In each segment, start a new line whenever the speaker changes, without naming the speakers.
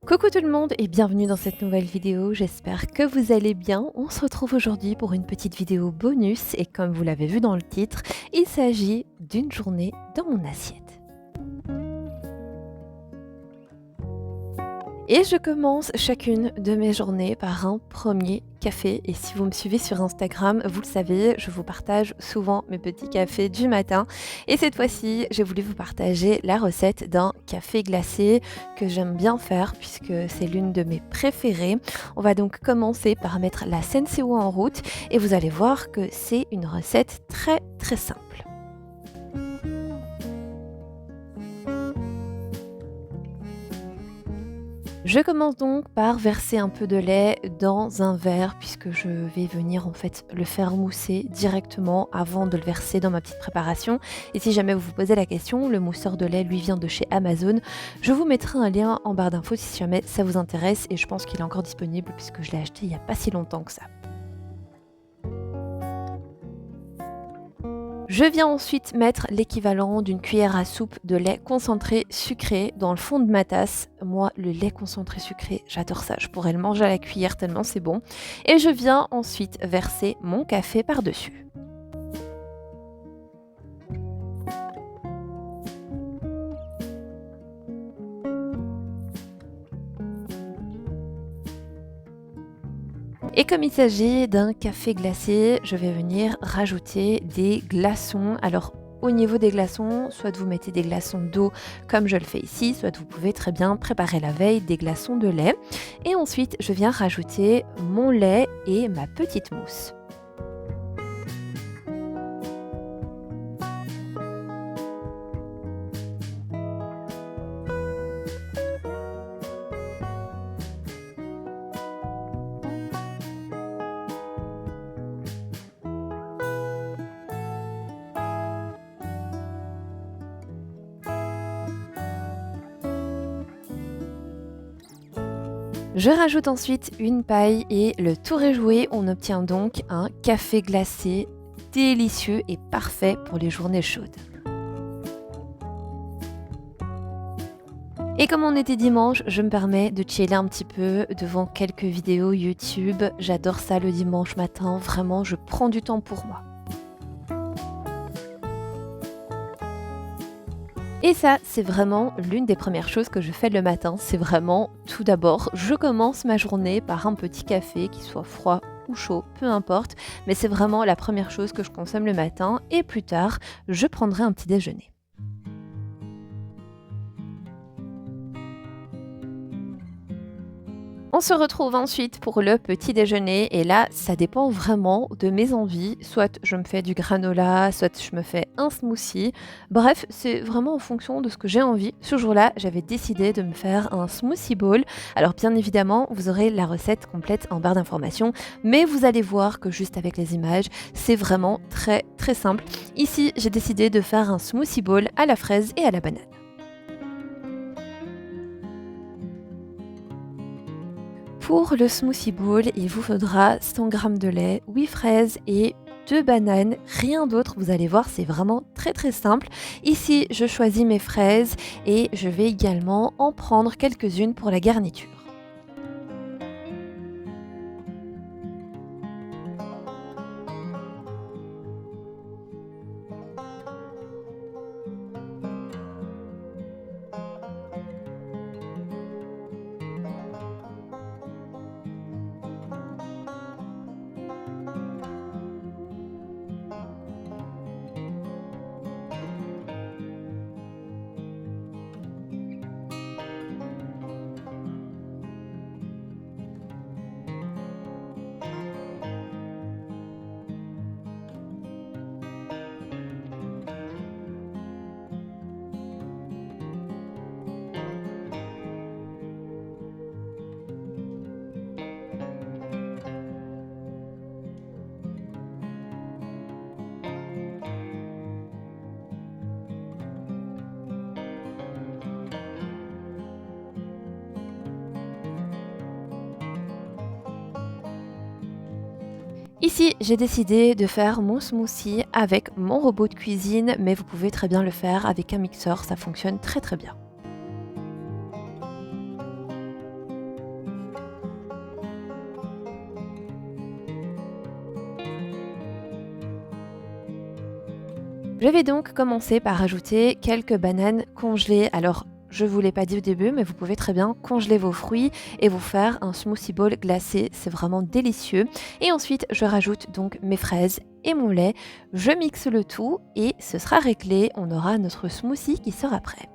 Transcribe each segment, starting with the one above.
Coucou tout le monde et bienvenue dans cette nouvelle vidéo, j'espère que vous allez bien. On se retrouve aujourd'hui pour une petite vidéo bonus et comme vous l'avez vu dans le titre, il s'agit d'une journée dans mon assiette. Et je commence chacune de mes journées par un premier café. Et si vous me suivez sur Instagram, vous le savez, je vous partage souvent mes petits cafés du matin. Et cette fois-ci, j'ai voulu vous partager la recette d'un café glacé que j'aime bien faire puisque c'est l'une de mes préférées. On va donc commencer par mettre la Senseo en route et vous allez voir que c'est une recette très très simple. Je commence donc par verser un peu de lait dans un verre puisque je vais venir en fait le faire mousser directement avant de le verser dans ma petite préparation. Et si jamais vous vous posez la question, le mousseur de lait lui vient de chez Amazon. Je vous mettrai un lien en barre d'infos si jamais ça vous intéresse et je pense qu'il est encore disponible puisque je l'ai acheté il n'y a pas si longtemps que ça. Je viens ensuite mettre l'équivalent d'une cuillère à soupe de lait concentré sucré dans le fond de ma tasse. Moi, le lait concentré sucré, j'adore ça. Je pourrais le manger à la cuillère tellement c'est bon. Et je viens ensuite verser mon café par-dessus. Et comme il s'agit d'un café glacé, je vais venir rajouter des glaçons. Alors au niveau des glaçons, soit vous mettez des glaçons d'eau comme je le fais ici, soit vous pouvez très bien préparer la veille des glaçons de lait. Et ensuite, je viens rajouter mon lait et ma petite mousse. Je rajoute ensuite une paille et le tour est joué, on obtient donc un café glacé délicieux et parfait pour les journées chaudes. Et comme on était dimanche, je me permets de chiller un petit peu devant quelques vidéos YouTube. J'adore ça le dimanche matin, vraiment je prends du temps pour moi. Et ça, c'est vraiment l'une des premières choses que je fais le matin. C'est vraiment, tout d'abord, je commence ma journée par un petit café, qu'il soit froid ou chaud, peu importe. Mais c'est vraiment la première chose que je consomme le matin. Et plus tard, je prendrai un petit déjeuner. On se retrouve ensuite pour le petit déjeuner et là, ça dépend vraiment de mes envies. Soit je me fais du granola, soit je me fais un smoothie. Bref, c'est vraiment en fonction de ce que j'ai envie. Ce jour-là, j'avais décidé de me faire un smoothie bowl. Alors bien évidemment, vous aurez la recette complète en barre d'informations, mais vous allez voir que juste avec les images, c'est vraiment très très simple. Ici, j'ai décidé de faire un smoothie bowl à la fraise et à la banane. Pour le smoothie bowl, il vous faudra 100 g de lait, 8 fraises et 2 bananes, rien d'autre, vous allez voir, c'est vraiment très très simple. Ici, je choisis mes fraises et je vais également en prendre quelques-unes pour la garniture. Ici, j'ai décidé de faire mon smoothie avec mon robot de cuisine, mais vous pouvez très bien le faire avec un mixeur, ça fonctionne très très bien. Je vais donc commencer par ajouter quelques bananes congelées. Alors, je ne vous l'ai pas dit au début, mais vous pouvez très bien congeler vos fruits et vous faire un smoothie bowl glacé. C'est vraiment délicieux. Et ensuite, je rajoute donc mes fraises et mon lait. Je mixe le tout et ce sera réglé. On aura notre smoothie qui sera prêt.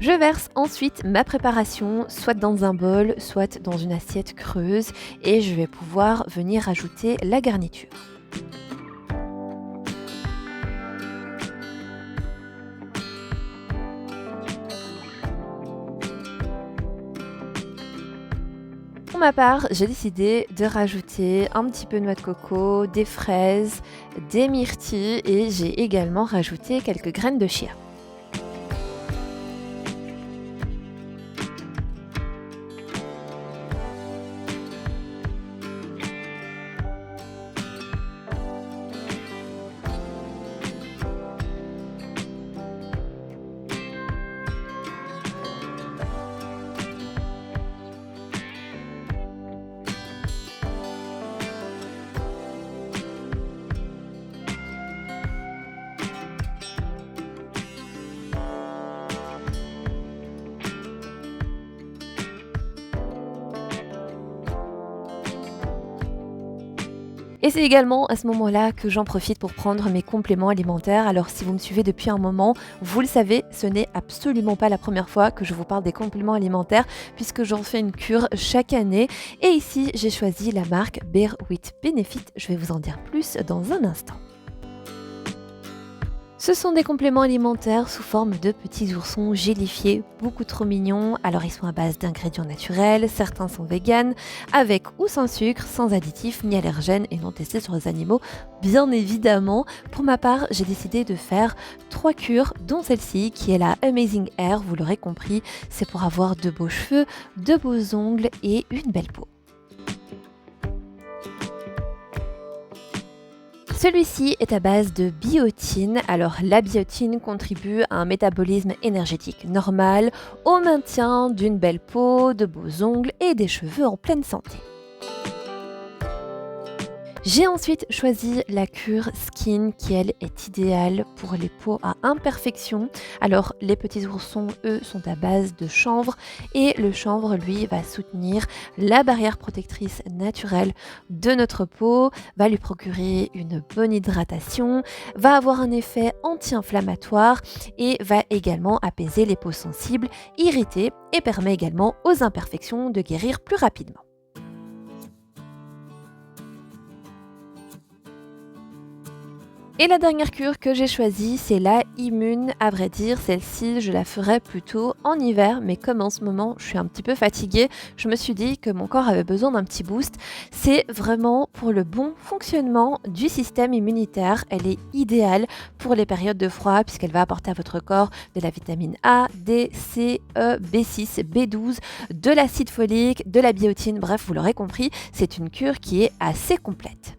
Je verse ensuite ma préparation soit dans un bol, soit dans une assiette creuse et je vais pouvoir venir ajouter la garniture. Pour ma part, j'ai décidé de rajouter un petit peu de noix de coco, des fraises, des myrtilles et j'ai également rajouté quelques graines de chia. Et c'est également à ce moment-là que j'en profite pour prendre mes compléments alimentaires. Alors si vous me suivez depuis un moment, vous le savez, ce n'est absolument pas la première fois que je vous parle des compléments alimentaires puisque j'en fais une cure chaque année. Et ici, j'ai choisi la marque Bear with Benefit. Je vais vous en dire plus dans un instant. Ce sont des compléments alimentaires sous forme de petits oursons gélifiés, beaucoup trop mignons. Alors ils sont à base d'ingrédients naturels, certains sont véganes, avec ou sans sucre, sans additifs ni allergènes et non testés sur les animaux, bien évidemment. Pour ma part, j'ai décidé de faire 3 cures, dont celle-ci qui est la Amazing Hair, vous l'aurez compris, c'est pour avoir de beaux cheveux, de beaux ongles et une belle peau. Celui-ci est à base de biotine. Alors la biotine contribue à un métabolisme énergétique normal, au maintien d'une belle peau, de beaux ongles et des cheveux en pleine santé. J'ai ensuite choisi la cure Skin qui, elle, est idéale pour les peaux à imperfection. Alors, les petits oursons, eux, sont à base de chanvre et le chanvre, lui, va soutenir la barrière protectrice naturelle de notre peau, va lui procurer une bonne hydratation, va avoir un effet anti-inflammatoire et va également apaiser les peaux sensibles, irritées et permet également aux imperfections de guérir plus rapidement. Et la dernière cure que j'ai choisie, c'est la Immune. À vrai dire, celle-ci, je la ferai plutôt en hiver, mais comme en ce moment, je suis un petit peu fatiguée, je me suis dit que mon corps avait besoin d'un petit boost. C'est vraiment pour le bon fonctionnement du système immunitaire. Elle est idéale pour les périodes de froid, puisqu'elle va apporter à votre corps de la vitamine A, D, C, E, B6, B12, de l'acide folique, de la biotine. Bref, vous l'aurez compris, c'est une cure qui est assez complète.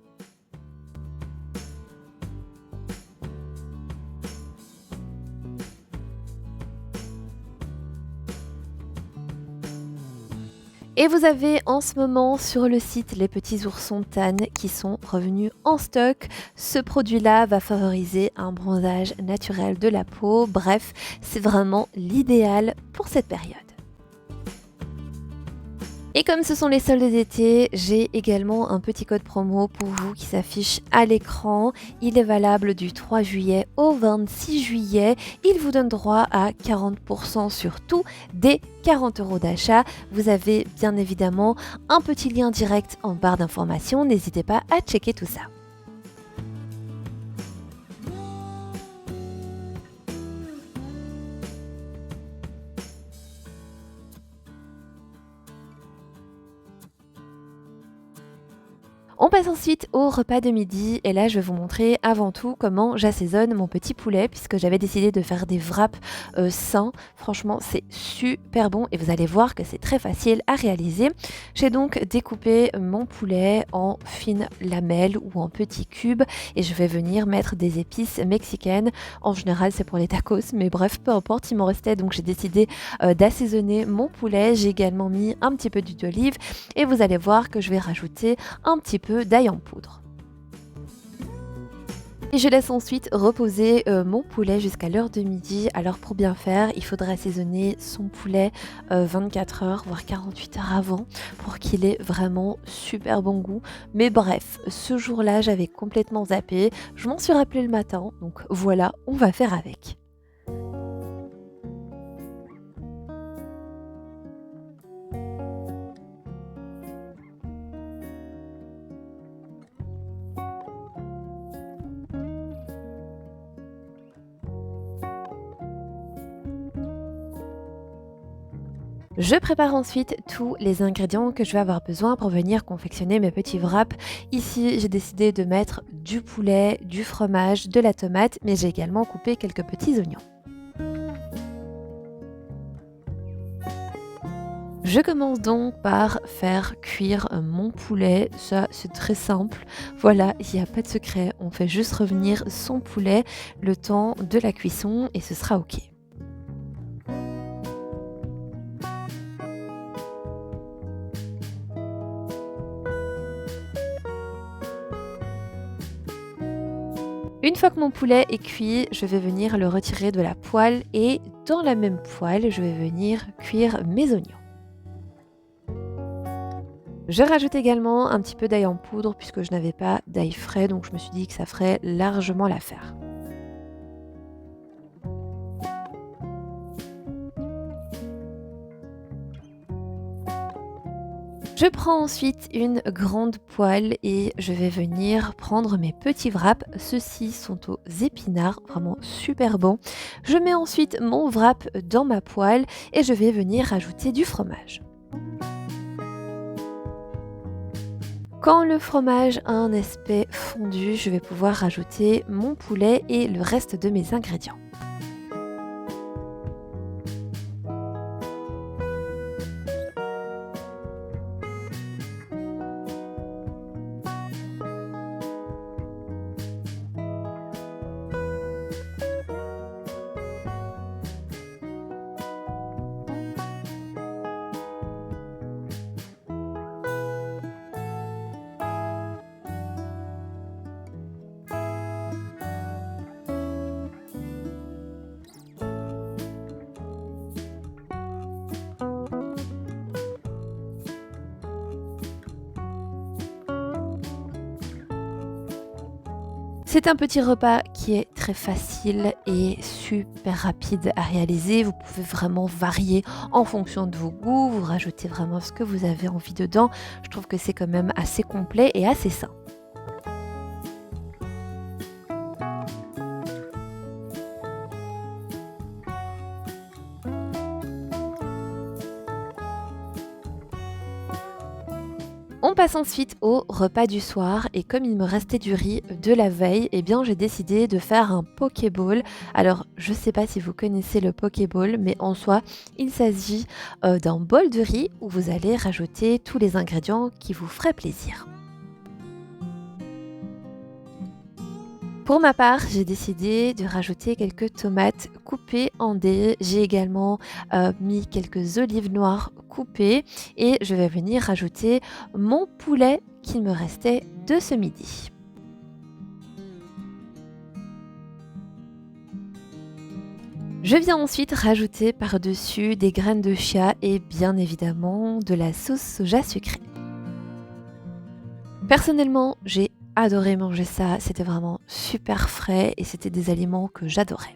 Et vous avez en ce moment sur le site les petits oursons Tan qui sont revenus en stock. Ce produit-là va favoriser un bronzage naturel de la peau. Bref, c'est vraiment l'idéal pour cette période. Et comme ce sont les soldes d'été, j'ai également un petit code promo pour vous qui s'affiche à l'écran. Il est valable du 3 juillet au 26 juillet. Il vous donne droit à 40% sur tout dès 40 € d'achat. Vous avez bien évidemment un petit lien direct en barre d'informations. N'hésitez pas à checker tout ça. On passe ensuite au repas de midi et là je vais vous montrer avant tout comment j'assaisonne mon petit poulet puisque j'avais décidé de faire des wraps sains. Franchement c'est super bon et vous allez voir que c'est très facile à réaliser. J'ai donc découpé mon poulet en fines lamelles ou en petits cubes et je vais venir mettre des épices mexicaines. En général c'est pour les tacos mais bref peu importe, il m'en restait donc j'ai décidé d'assaisonner mon poulet. J'ai également mis un petit peu d'huile d'olive et vous allez voir que je vais rajouter un petit peu d'ail en poudre. Et je laisse ensuite reposer mon poulet jusqu'à l'heure de midi. Alors pour bien faire, il faudra assaisonner son poulet 24 heures, voire 48 heures avant pour qu'il ait vraiment super bon goût. Mais bref, ce jour-là, j'avais complètement zappé. Je m'en suis rappelé le matin, donc voilà, on va faire avec. Je prépare ensuite tous les ingrédients que je vais avoir besoin pour venir confectionner mes petits wraps. Ici, j'ai décidé de mettre du poulet, du fromage, de la tomate, mais j'ai également coupé quelques petits oignons. Je commence donc par faire cuire mon poulet, ça c'est très simple, voilà, il n'y a pas de secret, on fait juste revenir son poulet le temps de la cuisson et ce sera ok. Une fois que mon poulet est cuit, je vais venir le retirer de la poêle et dans la même poêle, je vais venir cuire mes oignons. Je rajoute également un petit peu d'ail en poudre puisque je n'avais pas d'ail frais, donc je me suis dit que ça ferait largement l'affaire. Je prends ensuite une grande poêle et je vais venir prendre mes petits wraps. Ceux-ci sont aux épinards, vraiment super bons. Je mets ensuite mon wrap dans ma poêle et je vais venir rajouter du fromage. Quand le fromage a un aspect fondu, je vais pouvoir rajouter mon poulet et le reste de mes ingrédients. C'est un petit repas qui est très facile et super rapide à réaliser. Vous pouvez vraiment varier en fonction de vos goûts, vous rajoutez vraiment ce que vous avez envie dedans. Je trouve que c'est quand même assez complet et assez sain. On passe ensuite au repas du soir et comme il me restait du riz de la veille, eh bien j'ai décidé de faire un pokéball. Alors je sais pas si vous connaissez le pokéball, mais en soi il s'agit d'un bol de riz où vous allez rajouter tous les ingrédients qui vous feraient plaisir. Pour ma part, j'ai décidé de rajouter quelques tomates coupées en dés. J'ai également mis quelques olives noires coupées et je vais venir rajouter mon poulet qu'il me restait de ce midi. Je viens ensuite rajouter par-dessus des graines de chia et bien évidemment de la sauce soja sucrée. Personnellement, j'ai adoré manger ça, c'était vraiment super frais et c'était des aliments que j'adorais.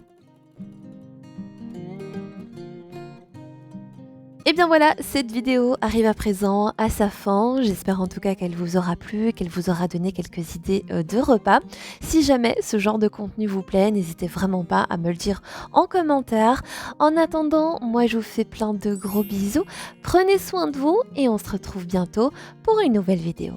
Et bien voilà, cette vidéo arrive à présent à sa fin. J'espère en tout cas qu'elle vous aura plu, qu'elle vous aura donné quelques idées de repas. Si jamais ce genre de contenu vous plaît, n'hésitez vraiment pas à me le dire en commentaire. En attendant, moi je vous fais plein de gros bisous. Prenez soin de vous et on se retrouve bientôt pour une nouvelle vidéo.